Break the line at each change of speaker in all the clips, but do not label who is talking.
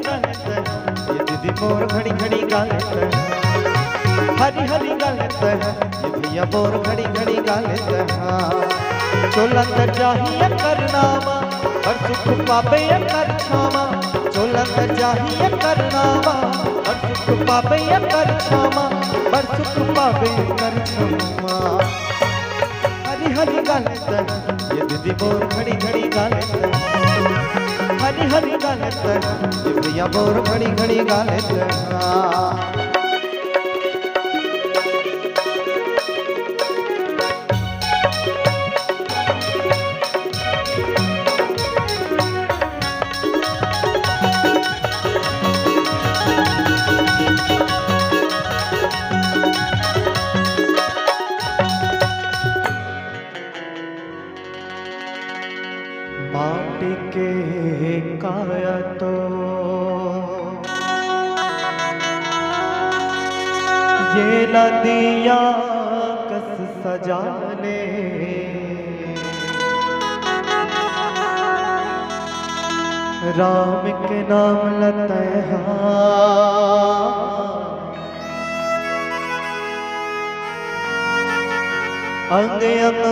गलत ये दीदी मोर घड़ी घड़ी गलत हरी हरी गलत ये भैया मोर घड़ी घड़ी गलत चोला तर चाहिए करनामा और सुख पावे कर छामा चोला तर चाहिए करनामा और सुख पावे कर छामा और सुख पावे कर छामा हरी हरी गलत ये दीदी मोर घड़ी घड़ी गलत हरी हरी गलत ये भैया मोर घड़ी घड़ी गलत माटी के काया तो ये नदिया कस सजाने राम के नाम लते अंग अंग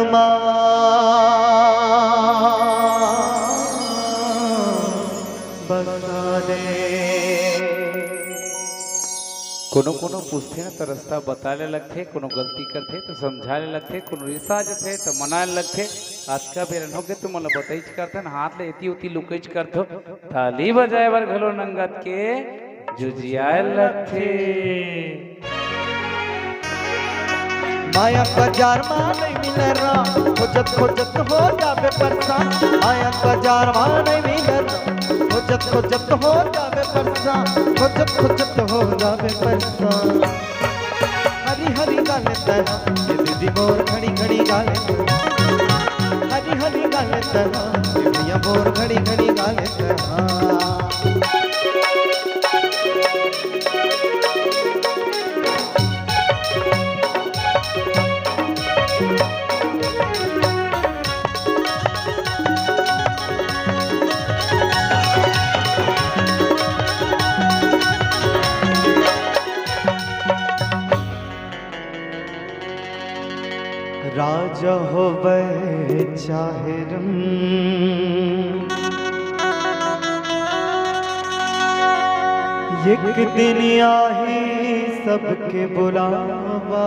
कोनो कोनो पूछते तो रास्ता बताने लगते कोनो गलती करते तो समझाने लगते कोनो रिसा जते तो मनाने लगते आज का बेरन हो के तुम मतलब बताइच करते हाथ ले इती उती लुकइच करथो ताली बजाए बर घलो नंगत के जुजियाए लगते
माया बाजार में नहीं मिल रहा खोजत हो जावे परेशान माया बाजार में नहीं मिल रहा खोजत हो जावे परेशान खोजत हो जावे परेशान हरी हरी गलत ये दीदी मोर घड़ी घड़ी गलत हरी हरी गलत ये भैया मोर घड़ी घड़ी गलत राजा हो चाहे एक दिन आही सबके बुलावा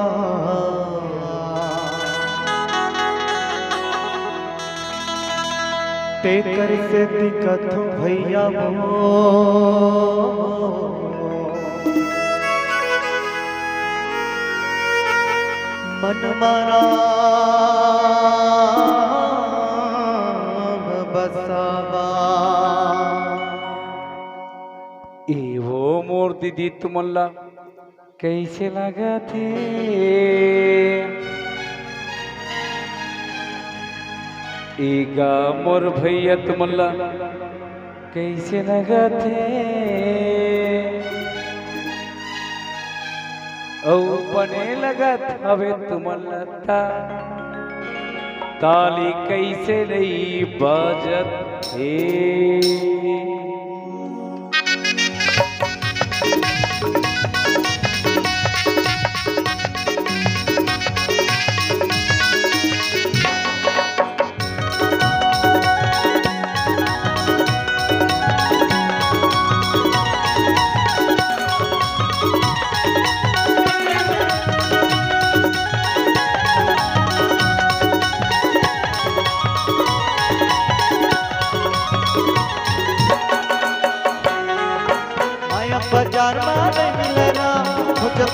टेकर से दिक्कत भैया मन मारा बसावा
एवो मोर दीदी तुमल्ला कैसे लगा थे ईगा मोर भैया तुमल्ला कैसे लगा थे औ बने लगत हवे तुमल्ला था ताली कैसे नहीं बाजत थे
बाजार में नहीं मिल रहा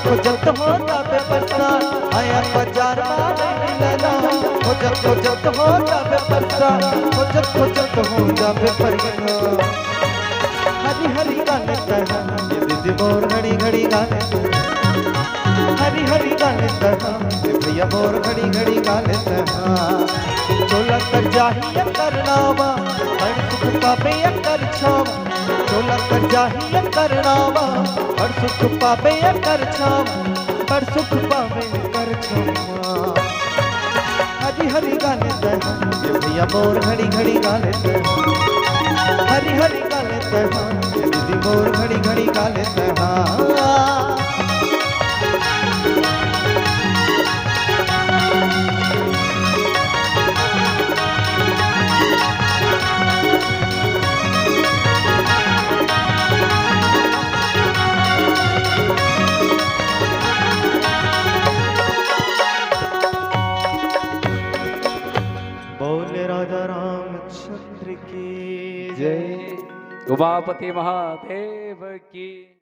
खोजत हो जावे परेशान आया बाजार में नहीं मिल रहा खोजत हो जावे परेशान खोजत हो जावे परेशान हरी हरी गलत ये दीदी मोर घड़ी घड़ी गलत हरी हरी गलत ये भैया मोर घड़ी घड़ी गलत चोला कर चाहिए करनावा और सुख पावे कर छावा चोला कर चाहिए करनावा और सुख पावे कर छावा पर सुख पावे कर छावा हरी हरी गलत ये भैया मोर घड़ी घड़ी गलत हरी हरी गलत ये दीदी मोर घड़ी घड़ी गाले हाँ। बोले राजा रामचंद्र की
जय उमापति महादेव की।